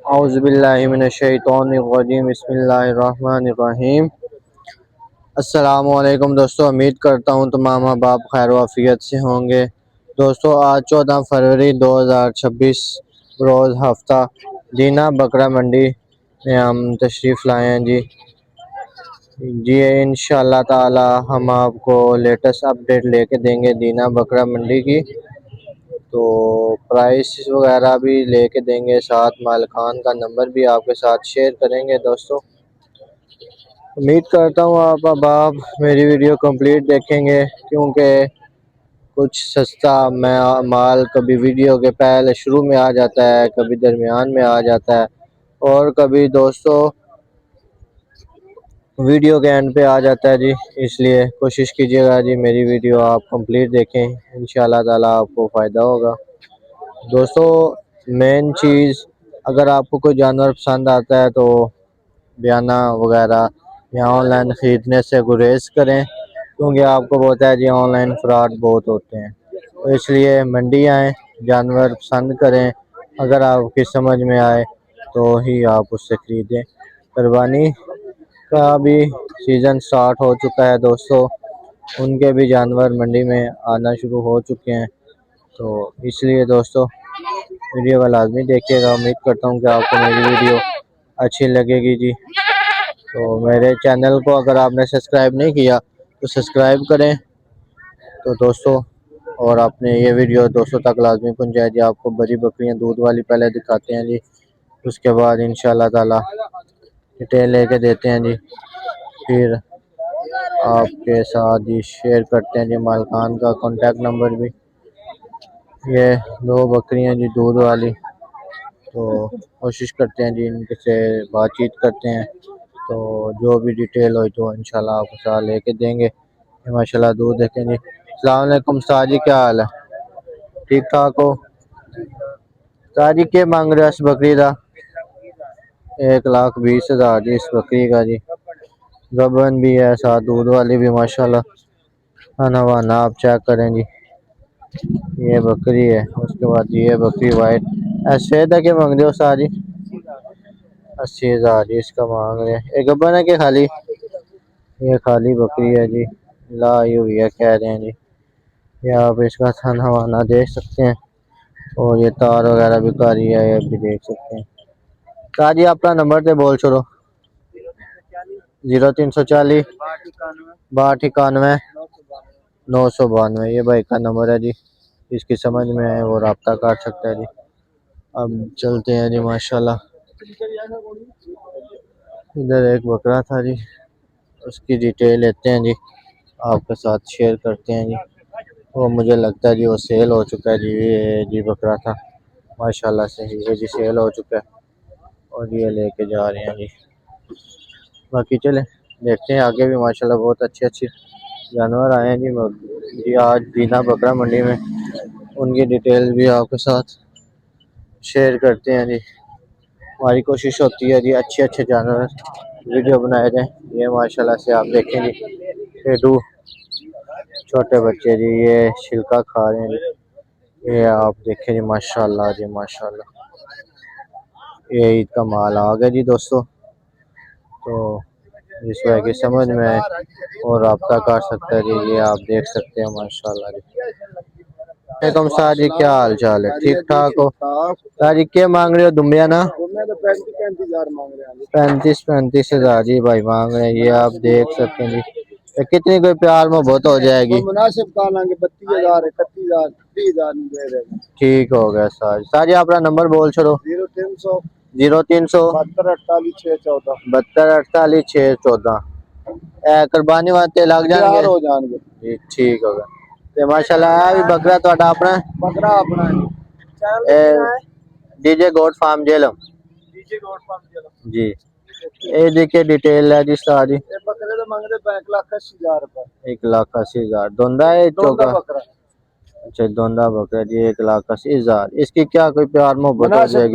औज़ुबिल्लाहि मिनश्शैतानिर्रजीम बिस्मिल्लाहिर्रहमानिर्रहीम। अस्सलामुअलैकुम दोस्तों, उम्मीद करता हूँ तमाम बाप खैर वाफियत से होंगे। दोस्तों आज 14 फरवरी 2026 रोज़ हफ्ता दीना बकरा मंडी में हम तशरीफ़ लाए हैं जी इंशाअल्लाह ताला हम आपको लेटेस्ट अपडेट लेके देंगे दीना बकरा मंडी की। तो प्राइस वगैरह भी लेके देंगे, साथ मालिकान का नंबर भी आपके साथ शेयर करेंगे। दोस्तों उम्मीद करता हूँ आप मेरी वीडियो कंप्लीट देखेंगे, क्योंकि कुछ सस्ता माल कभी वीडियो के पहले शुरू में आ जाता है, कभी दरमियान में आ जाता है और कभी दोस्तों वीडियो के एंड पे आ जाता है जी। इसलिए कोशिश कीजिएगा जी मेरी वीडियो आप कंप्लीट देखें, इंशाल्लाह ताला आपको फ़ायदा होगा। दोस्तों मेन चीज़, अगर आपको कोई जानवर पसंद आता है तो बयाना वगैरह या ऑनलाइन ख़रीदने से गुरेज करें, क्योंकि आपको पता है जी ऑनलाइन फ्रॉड बहुत होते हैं। तो इसलिए मंडी आएँ, जानवर पसंद करें, अगर आपकी समझ में आए तो ही आप उससे ख़रीदें। कुर्बानी का भी सीज़न स्टार्ट हो चुका है दोस्तों, उनके भी जानवर मंडी में आना शुरू हो चुके हैं। तो इसलिए दोस्तों वीडियो को लाजमी देखिएगा। उम्मीद करता हूँ कि आपको मेरी वीडियो अच्छी लगेगी जी। तो मेरे चैनल को अगर आपने सब्सक्राइब नहीं किया तो सब्सक्राइब करें। तो दोस्तों और आपने ये वीडियो दोस्तों तक लाजमी पहुँचाए जी। आपको बड़ी बकरियाँ दूध वाली पहले दिखाते हैं जी, उसके बाद इंशाल्लाह ताला डिटेल लेके देते हैं जी, फिर आपके साथ जी शेयर करते हैं जी मालिकान का कॉन्टैक्ट नंबर भी। ये दो बकरियां जी दूध वाली, तो कोशिश करते हैं जी इनसे बातचीत करते हैं, तो जो भी डिटेल हो तो इंशाल्लाह आपको साथ लेके देंगे। माशाल्लाह दूध देखें जी। अस्सलाम वालेकुम उस्ताद जी, क्या हाल है? ठीक ठाक हो उस्ताद जी? क्या मांग रहे हो इस बकरी का? 1,20,000 जी इस बकरी का जी। गबन भी है साथ दूध वाली भी माशाल्लाह। खाना वाना आप चेक करें जी, ये बकरी है। उसके बाद ये बकरी वाइट ऐसे के मांग रहे हो उस्ताद जी? 80,000 जी इसका मांग रहे हैं। एक गबन है कि खाली? ये खाली बकरी है जी, लाई हुई है कह रहे हैं जी। ये आप इसका खाना वाना देख सकते हैं, और ये तार वगैरह भी कारी है, ये भी देख सकते हैं। उस्ताद जी अपना नंबर दे बोल छोड़ो। 0340 6291 992, ये भाई का नंबर है जी। इसकी समझ में आए वो रब्ता कर सकता है जी। अब चलते हैं जी माशाल्लाह। इधर एक बकरा था जी, उसकी डिटेल लेते हैं जी, आपके साथ शेयर करते हैं जी। वो मुझे लगता है जी वो सेल हो चुका है जी। ये जी बकरा था माशाल्लाह से, ये जी सेल हो चुका है और ये लेके जा रहे हैं जी। बाकी चले देखते हैं आगे भी माशाल्लाह बहुत अच्छे अच्छे जानवर आए हैं जी आज दीना बकरा मंडी में। उनकी डिटेल भी आपके साथ शेयर करते हैं जी। हमारी कोशिश होती है जी अच्छे अच्छे जानवर वीडियो बनाए जाएँ। ये माशाल्लाह से आप देखें जी, पेडू छोटे बच्चे जी, ये छिलका खा रहे हैं जी। ये आप देखें जी माशाल्लाह जी माशाल्लाह। ये ईद का माल आ गया जी दोस्तों, तो जिस वजह की समझ में आए और रब्ता कर सकता है जी। ये आप देख सकते हैं माशाल्लाह जी। वालेकुम सर जी, क्या हाल चाल है? ठीक ठाक हो सर जी? क्या मांग रहे हो दुम्बिया ना? 35,000 जी भाई मांग रहे हैं। ये आप देख सकते हैं जी। ये कितनी कोई प्यार मोहब्बत हो जाएगी? मुनासिब कर लेंगे 32,000 31,000 30,000 ठीक हो गया सर। सर जी अपना नंबर बोल छोड़ो। 0300 72 48 614। कुर्बानी वास्ते लग जाएंगे जी, ठीक होगा। ते माशाल्लाह भी बकरा ਤੁਹਾਡਾ अपना बकरा अपना डीजे गोट फार्म जेलम जी। ये देखिए डिटेल है जी सारी। बकरे तो मांग रहे 1,80,000 रुपए। 1,80,000 दोंदा है चौका बकरा? अच्छा दोंदा बकरा जी 1,80,000। इसकी क्या कोई प्यार मोहब्बत हो जाएगी?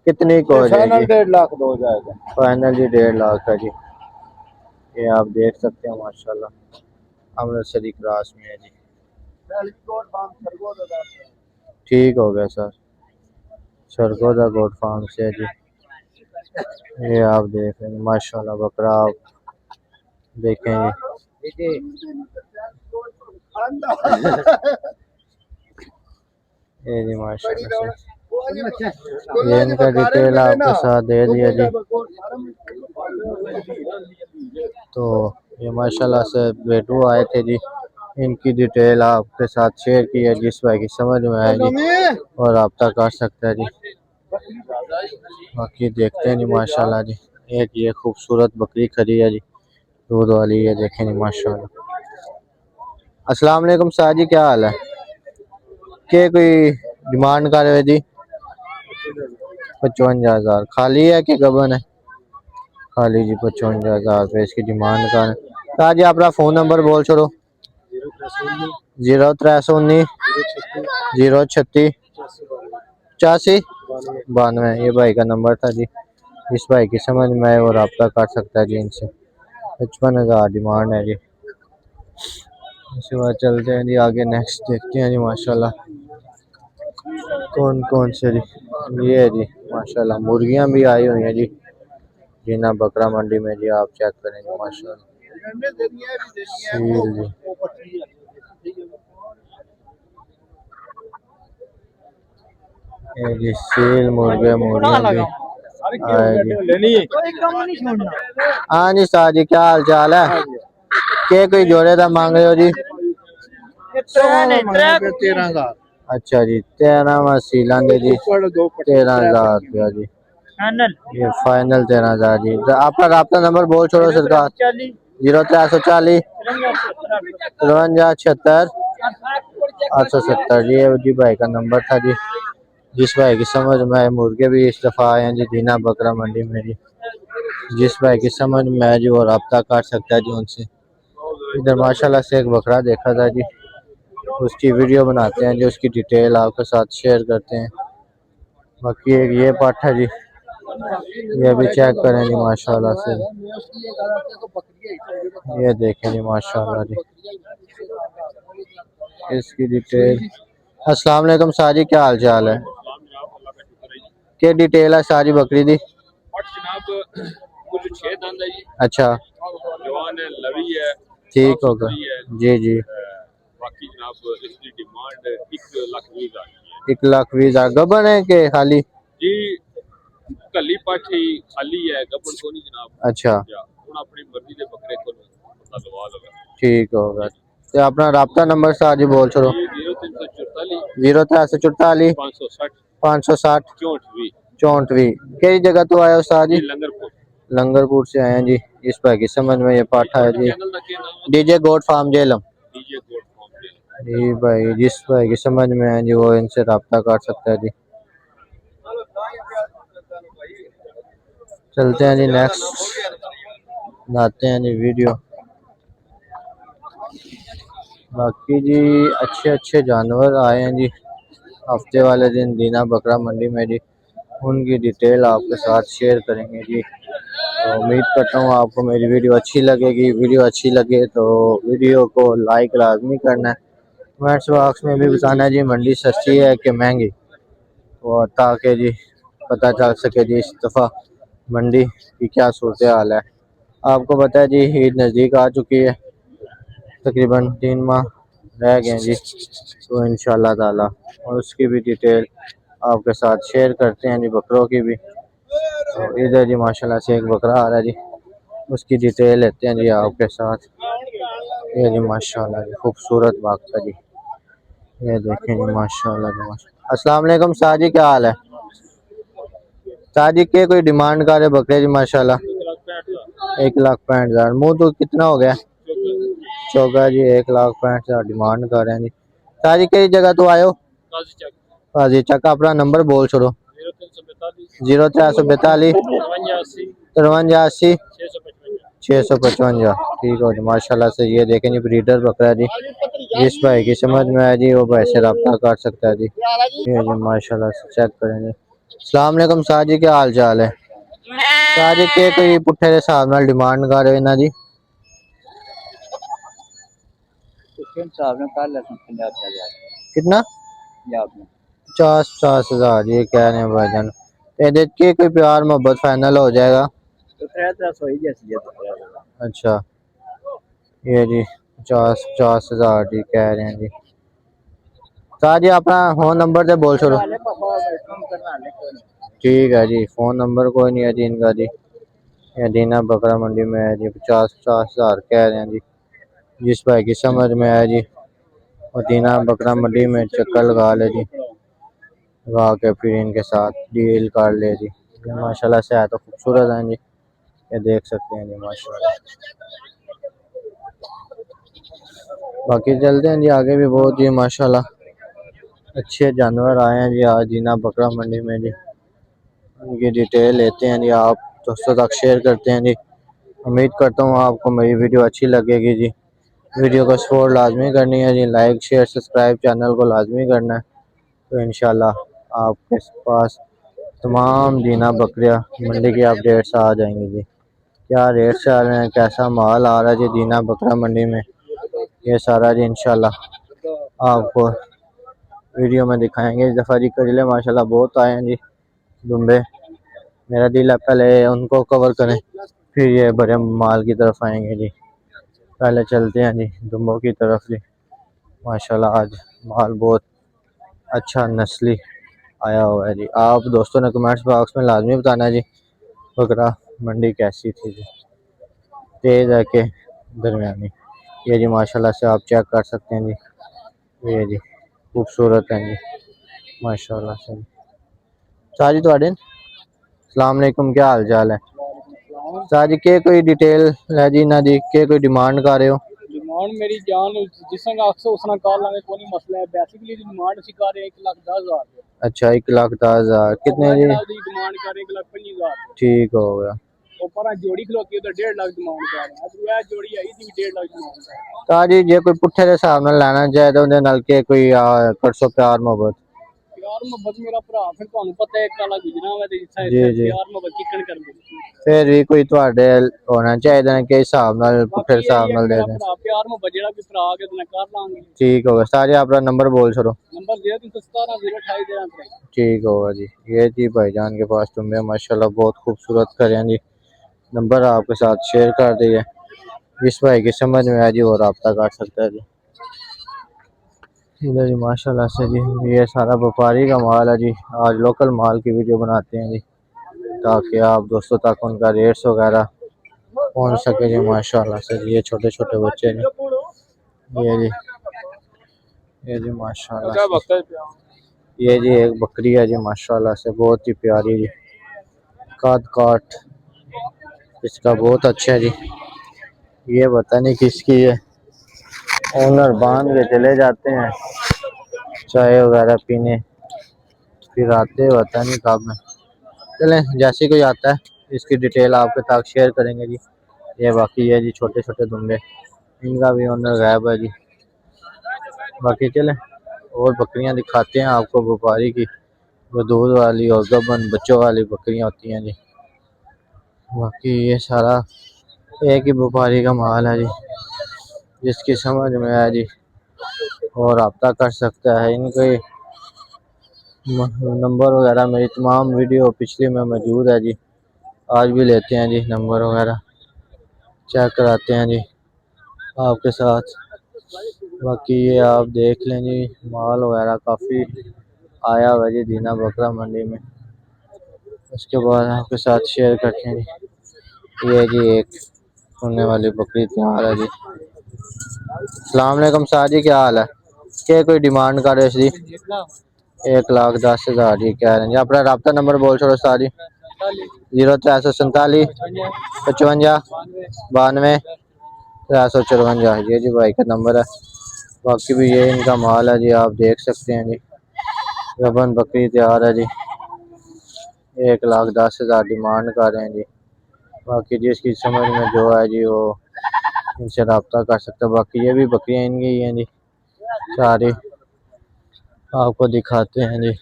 कितनी को हो जाएगी? 1.5 लाख हो जाएगा फाइनल जी। 1.5 लाख है जी। ये आप देख सकते हैं माशाल्लाह अमृतसरी क्रास में है जी। ठीक हो गया सर। सरगोदा गोट फार्म से है जी। ये आप देख रहे हैं माशाल्लाह बकरा, आप देखें ये जी माशाल्लाह से ये इनका डिटेल आपके साथ दे दिया जी। तो ये माशाल्लाह से बेटू आए थे जी, इनकी डिटेल आपके साथ शेयर की है, जिस भाई की समझ में आए जी और रब्ता कर सकता है जी। बाकी देखते हैं जी माशाल्लाह जी। एक ये खूबसूरत बकरी खड़ी है जी, दूध वाली, ये देखें जी माशाल्लाह। अस्सलाम वालेकुम साहब जी, क्या हाल है? के कोई डिमांड कर रहे जी? 55,000 खाली है कि गबन है? खाली जी, 55,000 रुपये इसकी डिमांड कर। साहब जी अपना फ़ोन नंबर बोल छोड़ो। 0319 036 85 92। ये भाई का नंबर था जी, इस भाई की समझ में आए और रब्ता कर सकता है जी इनसे। 55,000 डिमांड है जी। उसके बाद चलते हैं जी आगे, नेक्स्ट देखते हैं जी माशाल्लाह कौन कौन से जी। ये है जी माशाल्लाह मुर्गियां भी आई हुई हैं जी जीना बकरा मंडी में जी, आप चेक करें जी माशाल्लाह। सील जी, ये जी सील मुर्गे मुर्गियां भी आए जी। हाँ जी साहब जी, क्या हाल चाल है? के कोई जोड़े था मांग रहे हो जी? 13,000। अच्छा जी, 13 वसीला दे जी, 13,000 रुपया जी। ये फाइनल 13,000 जी। तो आपका राब्ता नंबर बोल छोड़ो सरकार। 0340 53 76 870 जी। ये जी भाई का नंबर था जी, जिस भाई की समझ में आए। मुर्गे भी इस दफ़ा आए हैं जी दीना बकरा मंडी में जी, जिस भाई की समझ में आए जी वो रब्ता कर सकता है जी उनसे। इधर माशाल्लाह से एक बकरा देखा था जी, उसकी वीडियो बनाते हैं जो, उसकी डिटेल आपके साथ शेयर करते हैं। बाकी एक ये पाठ है जी, ये भी चेक करें जी माशाल्लाह से। ये देखें जी माशाल्लाह जी इसकी डिटेल। अस्सलाम वालेकुम साजी, क्या हाल चाल है? क्या डिटेल है सारी बकरी दी? अच्छा ठीक होगा जी जी। बाकी जनाब इसकी डिमांड 1,20,000। गबन है के खाली जी? कली पाठी खाली है, गबन को नहीं जनाब। अच्छा, अपनी मर्जी के बकरे को ठीक होगा। तो अपना राब्ता नंबर साथ जी बोल छोड़ो। 0344 560 64 कई जगह तो आया उस्ताद जी? लंगरपुर से आए हैं जी। इस भाई की समझ में ये पाठा है जी, डीजे गोट फार्म जेलम जी। भाई जिस भाई की समझ में है जी वो इनसे रब्ता कर सकता है जी। चलते हैं जी नेक्स्ट, लाते हैं जी वीडियो। बाकी जी अच्छे अच्छे जानवर आए हैं जी हफ्ते वाले दिन दीना बकरा मंडी में जी, उनकी डिटेल आपके साथ शेयर करेंगे जी। तो उम्मीद करता हूँ आपको मेरी वीडियो अच्छी लगेगी। वीडियो अच्छी लगे तो वीडियो को लाइक लाजमी करना है। कमेंट्स बॉक्स में भी बताना है जी मंडी सस्ती है कि महंगी, तो ताकि जी पता चल सके जी इस दफ़ा मंडी की क्या सूरत हाल है। आपको पता है जी ईद नज़दीक आ चुकी है, तकरीबन 3 माह रह गए जी। तो इंशाल्लाह ताला और उसकी भी डिटेल आपके साथ शेयर करते हैं जी, बकरों की भी। तो इधर जी माशाल्लाह से एक बकरा आ रहा है जी, उसकी डिटेल लेते हैं जी आपके साथ। ये जी माशाल्लाह जी खूबसूरत बागचा जी, ये देखें जी माशाल्लाह जी माशाल्लाह। अस्सलाम वालेकुम साजी, क्या हाल है? साजी के कोई डिमांड कर रहे बकरे जी माशाल्लाह? 1,65,000। मुँह तो कितना हो गया? चौका जी, 1,65,000 डिमांड कर रहे हैं जी। साजी कई जगह तो आयो? काजी चक। अपना नंबर बोल छोड़ो। 0342 53 80 655। ठीक हो जी माशाल्लाह से। ये देखें जी ब्रीडर बकरा जी, जिस भाई की समझ में आए जी वो भाई से रब्ता कर सकता है जी। ये जी माशाल्लाह से चेक करेंगे। अस्सलाम वालेकुम साहब जी, क्या हाल चाल है? साहब जी के कोई पुट्ठे के हिसाब नाल डिमांड कर रहे ना जी? कितना? 50 ये कह रहे हैं भाईजान। ये देख के कोई प्यार मोहब्बत फाइनल हो जाएगा। अच्छा ये जी 50 जी कह रहे हैं जी। शाह जी अपना फोन नंबर से बोल छोड़ो। ठीक है जी, फोन नंबर कोई नहीं है जी इनका जी। ये दीना बकरा मंडी में है जी। 50 कह रहे हैं जी। जिस भाई की समझ में आया जी और दीना बकरा मंडी में चक्कर लगा ले जी, लगा के फिर इनके साथ डील कर ले जी। माशाल्लाह से है तो खूबसूरत हैं जी, ये देख सकते हैं जी माशाल्लाह। बाकी चलते हैं जी आगे भी बहुत जी माशाल्लाह अच्छे जानवर आए हैं जी आज दीना बकरा मंडी में जी। उनकी डिटेल लेते हैं जी, आप दोस्तों तक शेयर करते हैं जी। उम्मीद करता हूँ आपको मेरी वीडियो अच्छी लगेगी जी। वीडियो को सपोर्ट लाजमी करनी है जी, लाइक शेयर सब्सक्राइब चैनल को लाजमी करना है। तो इंशाल्लाह आपके पास तमाम दीना बकरियाँ मंडी की अपडेट्स आ जाएंगी जी। क्या रेट से आ रहे हैं, कैसा माल आ रहा है जी दीना बकरा मंडी में, ये सारा जी इंशाल्लाह आपको वीडियो में दिखाएंगे। इस दफ़ा जी कजले माशाल्लाह बहुत आए हैं जी दुम्बे। मेरा दिल है पहले उनको कवर करें फिर ये बड़े माल की तरफ आएंगे जी। पहले चलते हैं जी दुम्बों की तरफ जी। माशाल्लाह आज माल बहुत अच्छा नस्ली आया हुआ है जी। आप दोस्तों ने कमेंट्स बॉक्स में लाजमी बताना है जी बकरा मंडी कैसी थी जी, तेज़ है कि दरमियानी। ये जी माशाल्लाह से आप चेक कर सकते हैं जी, ये जी खूबसूरत है जी माशाल्लाह से। शाह जी थोड़े अस्सलाम वालेकुम, क्या हाल चाल है शाह जी? के कोई डिटेल है जी ना जी, के कोई डिमांड कर रहे हो? डिमांड मेरी जान जिस तरह अक्सर उस तरह कर लांगे, कोई मसला है। बेसिकली डिमांड ਅਸੀਂ ਕਰ ਰਹੇ 1,10,000 अच्छा 1,10,000 कितने जी? डिमांड कर रहे 1,25,000 ठीक हो गया। ऊपर जोड़ी खलोती है तो 1.5 लाख डिमांड कर रहे हैं। अब यह जोड़ी आई थी 1.5 लाख डिमांड कर रहे हैं। ਤਾਂ ਜੀ ਜੇ ਕੋਈ ਪੁੱਠੇ ਦੇ ਹਿਸਾਬ ਨਾਲ ਲੈਣਾ ਚਾहे तो ਉਹਦੇ ਨਾਲ ਕੇ ਕੋਈ कर सो प्यार मोहब्बत प्यार मोहब्बत मेरा भरा फिर ਤੁਹਾਨੂੰ पता है एक वाला गुजरा हुआ ਤੇ ਇੱਥੇ जी जी प्यार मोहब्बत किकन कर दे। फिर भी कोई ਤੁਹਾਡੇ ਹੋਣਾ ਚਾਹੀਦਾ ਕਿ ਹਿਸਾਬ ਨਾਲ ਪੁੱਠੇ बाकी ਹਿਸਾਬ यही है ਨਾਲ कि ਦੇ मेरा ਦੇं। भरा प्यार मोहब्बत जेड़ा भी भरा के तो कर लांगे। ठीक होगा सारे अपना नंबर बोल छोड़ो। नंबर 0317 028 13। ठीक होगा जी। ये जी भाईजान के पास तुम्हें माशाल्लाह बहुत खूबसूरत करें जी, नंबर आपके साथ शेयर कर दिए। जिस भाई की समझ में आ जी वो रब्ता कर सकता है जी। इधर जी माशाल्लाह से जी ये सारा व्यापारी का माल है जी। आज लोकल माल की वीडियो बनाते हैं जी ताकि आप दोस्तों तक उनका रेट्स वगैरह पहुंच सके जी। माशाल्लाह से जी ये छोटे छोटे बच्चे जी, ये जी माशाल्लाह से ये जी एक बकरी है जी माशाल्लाह से बहुत ही प्यारी जी। काट काट इसका बहुत अच्छा है जी। ये पता नहीं किसकी है, ओनर बांध के चले जाते हैं चाय वगैरह पीने, फिर आते पता नहीं कब में। चलें जैसे कोई आता है इसकी डिटेल आपके साथ शेयर करेंगे जी। ये बाकी है जी छोटे छोटे दुम्बे, इनका भी ओनर गायब है जी। बाकी चलें और बकरियां दिखाते हैं आपको व्यापारी की, जो दूध वाली और गबन बच्चों वाली बकरियां होती हैं जी। बाकी ये सारा एक ही व्यापारी का माल है जी, जिसकी समझ में आया जी और रब्ता कर सकता है। इनके नंबर वगैरह मेरी तमाम वीडियो पिछली में मौजूद है जी, आज भी लेते हैं जी नंबर वगैरह चेक कराते हैं जी आपके साथ। बाकी ये आप देख लें जी माल वगैरह काफ़ी आया हुआ जी दीना बकरा मंडी में। उसके बाद आपके साथ शेयर करते हैं जी। ये जी एक होने वाली बकरी तैयार है जी। अस्सलाम वालेकुम शाह जी, क्या हाल है? क्या कोई डिमांड कर रहे जी? 1,10,000 जी कह रहे हैं जी। अपना रब्ता नंबर बोल छोड़ो शाह जी। 0347 55 92 354। ये जी भाई का नंबर है। बाकी भी ये इनका माल है जी, आप देख सकते हैं जी। गबन बकरी तैयार है जी, 1,10,000 डिमांड कर रहे हैं जी। बाकी जिसकी समझ में जो है जी वो इनसे रब्ता कर सकते हैं। बाकी ये भी बकरियां इनकी ही हैं जी सारी, आपको दिखाते हैं जी।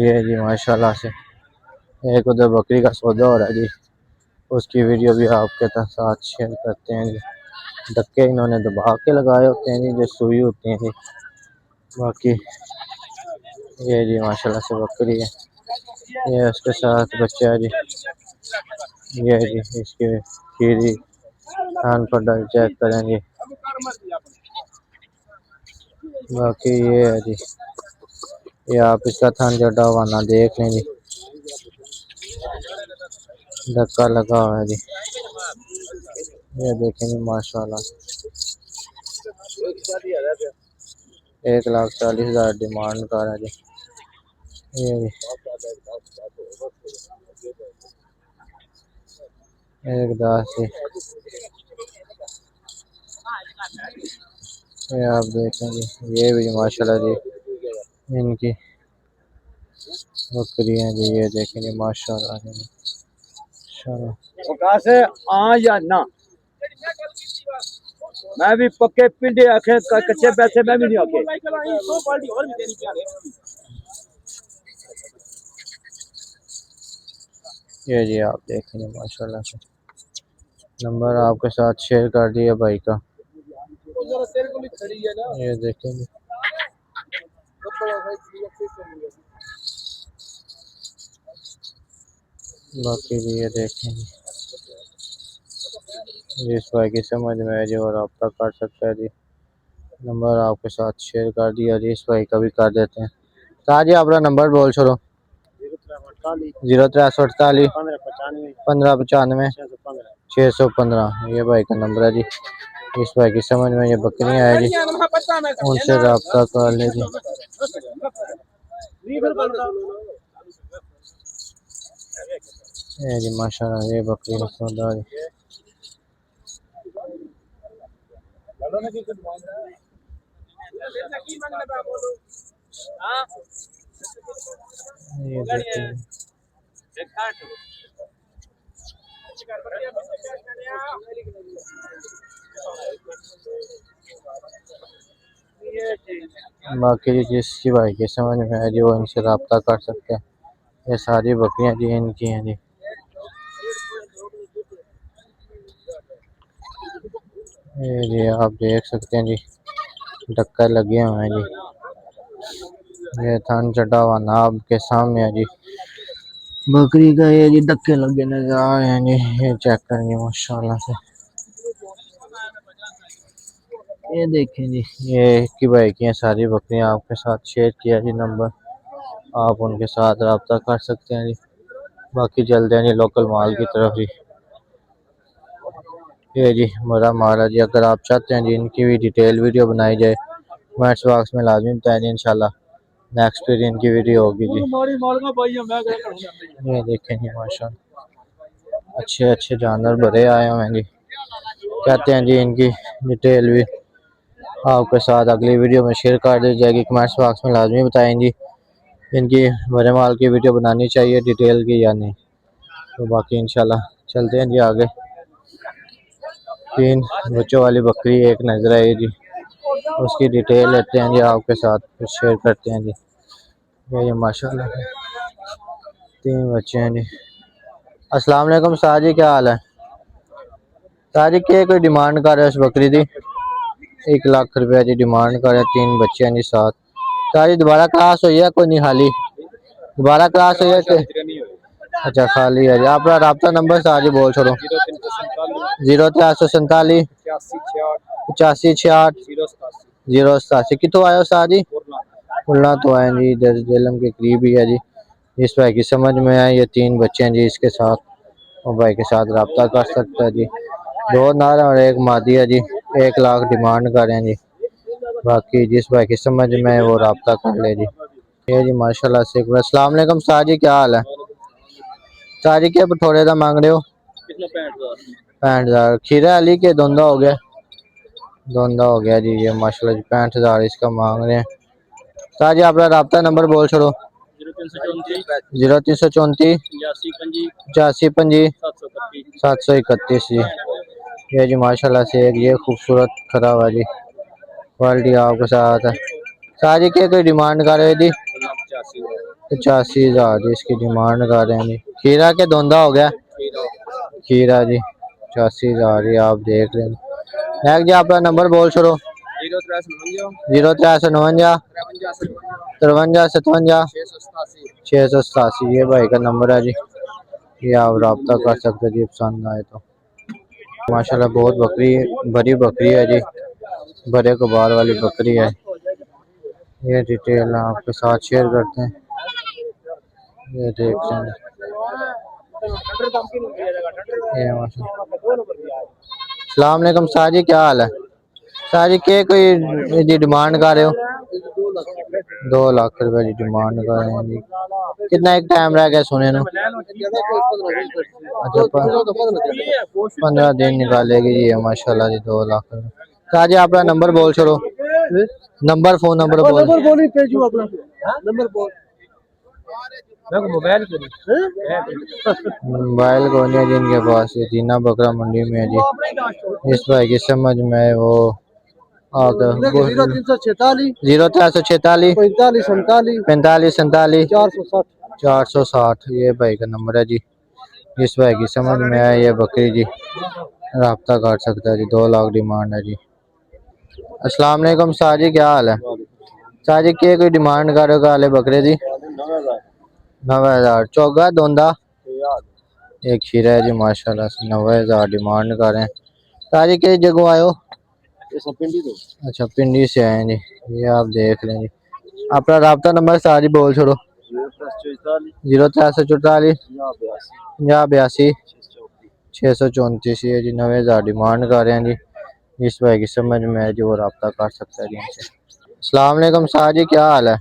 ये जी माशाल्लाह से एक उधर बकरी का सौदा हो रहा है जी, उसकी वीडियो भी आपके साथ शेयर करते हैं जी। धक्के इन्होंने दबा के लगाए होते हैं जी, जो सुई होती हैं जी। बाकी ये जी माशाल्लाह से बकरी है, ये उसके साथ बच्चा है जी। ये जी इसके खीरी कान पर डल चेक करेंगे। बाकी ये है जी, ये आप इसका थान जड़ा हुआ ना देख लें जी, धक्का लगा हुआ है जी। ये देखें जी माशाल्लाह 1,40,000 डिमांड कर है जी। ये जी 1,10 जी। ये आप देखें जी, ये भी माशाल्लाह जी इनकी बकरी है जी। ये देखें जी माशाल्लाह जी। से आ या ना, मैं भी पक्के पिंडे आखे कच्चे पैसे मैं भी नहीं आखे। ये जी आप देखें जी माशाल्लाह से नंबर आपके साथ शेयर कर दिया भाई का। ये देखें जी बाकी जी, ये देखें जी जिस भाई की समझ में है जी वो रब्ता कर सकता है जी। नंबर आपके साथ शेयर कर दिया जी, इस भाई का भी कर देते हैं। ताजी अपना नंबर बोल छोड़ो। 0348 1595 615। ये भाई का नंबर है जी। इस भाई की समझ में ये बकरियां है जी, उनसे रब्ता कर ले जी। ये जी माशाल्लाह ये बकरी का सौदा जी। ये देखिए बाकी जी जिस भाई की समझ में है जी वो इनसे रब्ता कर सकते हैं। ये सारी बकरियां जी इनकी हैं जी। ये जी आप देख सकते हैं जी धक्का लगे हुए हैं जी। ये थान चढ़ा हुआ नाब के सामने है जी बकरी का। ये जी धक्के लगे नजर आ रहे हैं जी। ये चेक करेंगे माशाल्लाह से। ये देखें जी ये की भाई की हैं सारी बकरियां आपके साथ शेयर किया जी नंबर, आप उनके साथ रब्ता कर सकते हैं जी। बाकी चलते हैं जी लोकल माल की तरफ जी। ये जी मरा मारा जी, अगर आप चाहते हैं जी इनकी भी डिटेल वीडियो बनाई जाए कमेंट्स बॉक्स में लाजमी बताएं जी, इंशाल्लाह नेक्स्ट फिर इनकी वीडियो होगी जी। ये देखें जी माशाल्लाह अच्छे अच्छे जानवर भरे आए हुए हैं जी। कहते हैं जी इनकी डिटेल भी आपके साथ अगली वीडियो में शेयर कर दी जाएगी, कमेंट्स बॉक्स में लाजमी बताएं जी इनकी बड़े माल की वीडियो बनानी चाहिए डिटेल की या नहीं। तो बाकी इंशाल्लाह चलते हैं जी आगे। 3 बच्चों वाली बकरी एक नजर आई जी, उसकी डिटेल लेते हैं जी आपके साथ फिर शेयर करते हैं जी। ये माशाल्लाह 3 बच्चे हैं जी। अस्सलाम वालेकुम साजी, क्या हाल है साजी? के कोई डिमांड कर रहे उस बकरी दी? 1 लाख रुपया जी डिमांड कर रहे। 3 बच्चे हैं जी साथ। सारी दोबारा क्लास हुई है कोई नहीं खाली? दोबारा क्लास हुई है कि अच्छा खाली है जी। आपका रब्ता नंबर साजी बोल छोड़ो। 0347 85 68 087। कितों आयो साजी? खुलना तो आए जी, इधर जेलम के करीब ही है जी। इस भाई की समझ में आए ये 3 बच्चे हैं जी इसके साथ, और भाई के साथ रब्ता कर सकता है जी। 2 नर और 1 मादी है जी। 1 लाख डिमांड करें जी। बाकी जिस भाई की समझ में है वो रब्ता कर ले जी। ये जी माशाल्लाह से। अस्सलाम वालेकुम साजी, क्या हाल है साजी? के थोड़े दा मांग रहे हो? 65,000। खीरा अली के धुंधा हो गया? धुंधा हो गया जी। ये माशाल्लाह जी 65,000 इसका मांग रहे हैं। साजी अपना रब्ता नंबर बोल छोड़ो। 0334 85 25 731 जी। ये जी माशाल्लाह से एक ये खूबसूरत खड़ा हुआ जी, क्वालिटी आपके साथ है। साजी के कोई डिमांड कर रहे जी? 85,000 जी इसकी डिमांड कर रहे हैं जी। खीरा के धुंधा हो गया? खीरा जी 85,000 जी आप देख लें। एक जी अपना नंबर बोल छोड़ो। 0359 53 57 687। ये भाई का नंबर है जी, ये आप रब्ता कर सकते हैं जी पसंद आए तो। माशाल्लाह बहुत बकरी बड़ी बकरी है जी, बड़े कबार वाली बकरी है। ये डिटेल आपके साथ शेयर करते हैं। ये देख लें, ये माशाल्लाह। अस्सलाम वालेकुम साजी, क्या हाल है साजी? के कोई जी डिमांड कर रहे हो? 2 लाख रुपए की डिमांड कर रहे हैं जी। कितना एक टाइम रह गया सोने ना? अच्छा 15 दिन निकालेगी जी, माशाल्लाह जी। 2 लाख रुपए। साजी अपना नंबर बोल छोड़ो, नंबर फोन नंबर बोल। मोबाइल को नहीं है जिनके पास, ये जीना बकरा मंडी में है जी। इस भाई की समझ में है वो आकर 0346 45 47 460। ये भाई का नंबर है जी, इस भाई की समझ में है ये बकरी जी, रब्ता कर सकता है जी। 2 लाख डिमांड है जी। अस्सलाम वालेकुम साजी, क्या हाल है साजी? के कोई डिमांड करो काले बकरे दी? 9000 चौगा दोंदा एक खीरा है जी, माशाल्लाह से 90,000 डिमांड कर रहे हैं। साजी किस जगह आयो? अच्छा पिंडी से आए हैं जी। ये आप देख लें जी। अपना रब्ता नंबर साजी बोल छोड़ो। 0344 52 634। ये जी 90,000 डिमांड कर रहे हैं जी। इस भाई की समझ में है जो रब्ता कर सकता है जी इनसे। अस्सलाम वालेकुम साजी, क्या हाल है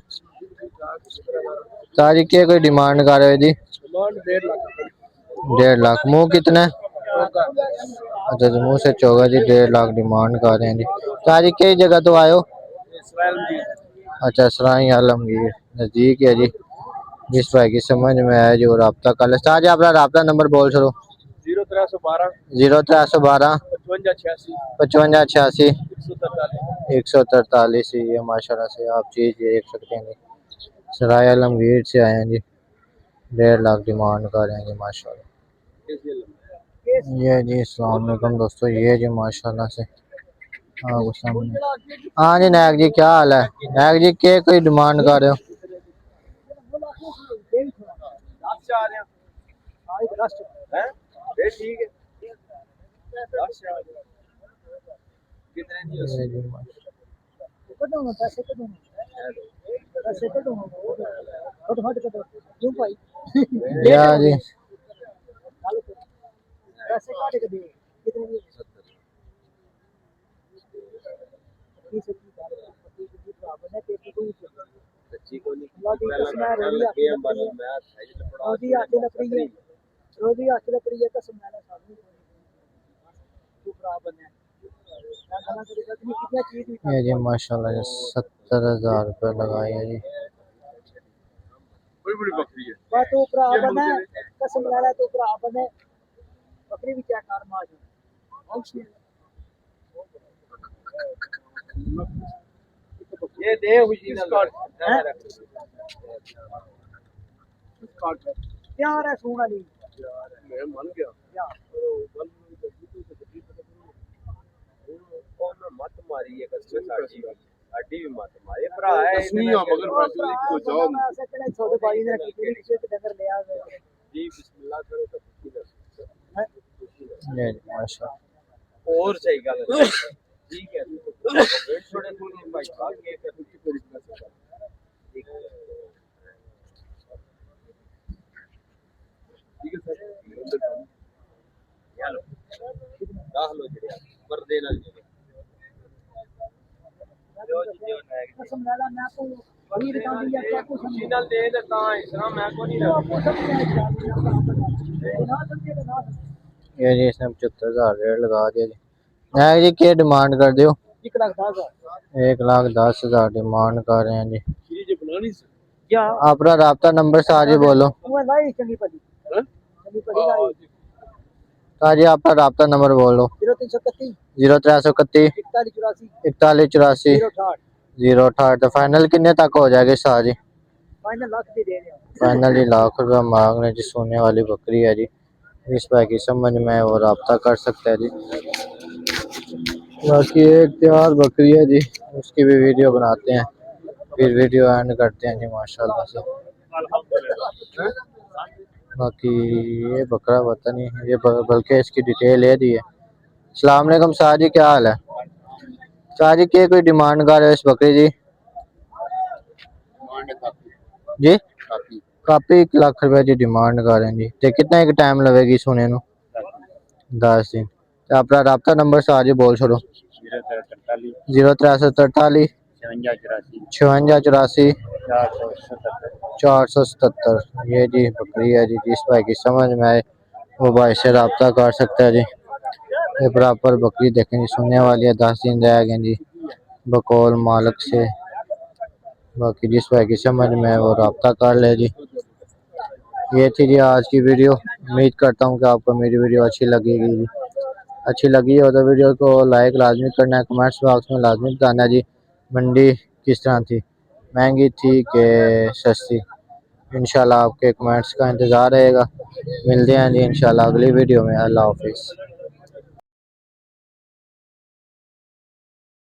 साजी? के कोई डिमांड कर रहे हो जी? 1.5 लाख। मुँह कितना? अच्छा जी मुँह से चौगा जी। 1.5 लाख डिमांड कर रहे हैं जी। साजी किस जगह तो आयो? अच्छा सराय आलमगीर नजदीक है जी। जिस भाई की समझ में आया जो रब्ता कर ले। साजी अपना रब्ता नंबर बोल छोड़ो। 0312 55 86 143। ये माशाल्लाह से आप चीज देख सकते हैं, सराय आलमगीर से आए हैं जी। 1.5 लाख डिमांड कर रहे हैं जी माशाल्लाह। ये जी अस्सलाम वालेकुम दोस्तों, ये जी माशाल्लाह से आपको सामने। हाँ जी नायक जी, क्या हाल है नायक जी? के कोई डिमांड कर रहे हो? ये जी या जी ये जी माशाल्लाह 70,000 रुपये लगाए हैं जी। बड़ी बड़ी बकरी है। बात तो ऊपर आपन है, कसम लगा तो ऊपर आपन है। बकरी भी क्या कार मार है। ये दे हुई ना क्या रहा सोना नहीं मैं मान गया क्या मत मारी है कसम साड़ी साड़ी भी मत मारी भरा है सुनिया मगर पैसे को जाओ ऐसे चले छोटे भाई ने किसी से डंगर ले आ गए जी बिस्मिल्लाह करो तो ये जी माशाल्लाह और सही गल ठीक है थोड़े थोड़े भाई साहब ये ठीक है सर चलो दाख लो जी कर देना कसम लाला मैं आपको वही बता दिया क्या कुछ सिग्नल दे देता है इतना मैं को नहीं रहा ये जी इसने 75,000 रेट लगा दिया जी। नायक जी क्या डिमांड कर दो? 1,10,000 डिमांड कर रहे हैं जी। क्या अपना रब्ता नंबर साजी बोलो साजी, आपका रब्ता नंबर बोलो। 0331 41 84 068। तो फाइनल कितने तक हो जाएगी साजी? फाइनल ही लाख रुपया मांग रहे जी। सोने वाली बकरी है जी, इस भाई की समझ में वो रब्ता कर सकता है जी। बाकी एक तैयार बकरी है जी, उसकी भी वीडियो बनाते हैं। फिर वीडियो एंड करते हैं जी माशाल्लाह से। बाकी ये बकरा पता नहीं ये बल्कि इसकी डिटेल ये दी है। अस्सलाम वालेकुम शाह जी, क्या हाल है शाह जी? क्या कोई डिमांड कर रहे हो इस बकरी जी? जी काफी 1 लाख रुपए की डिमांड कर रहे हैं जी। तो कितना एक टाइम लगेगी सोने नु? 10 दिन। तो अपना राब्ता नंबर शाह जी बोल छोड़ो। 0343 5684 477। ये जी बकरी है जी, जिस भाई की समझ में आए वो भाई से रब्ता कर सकता है जी। ये बराबर बकरी देखें जी, सुनने वाली है। 10 दिन रह गए जी बकौल मालिक से। बाकी जिस भाई की समझ में है वो रब्ता कर ले जी। ये थी जी आज की वीडियो। उम्मीद करता हूँ कि आपको मेरी वीडियो अच्छी लगेगी जी। अच्छी लगी हो तो वीडियो को लाइक लाजमी करना है, कमेंट्स बॉक्स में लाजमी बताना जी मंडी किस तरह थी, महंगी थी कि सस्ती। इंशाल्लाह आपके कमेंट्स का इंतज़ार रहेगा। मिलते हैं जी इंशाल्लाह अगली वीडियो में। अल्लाह हाफिज़।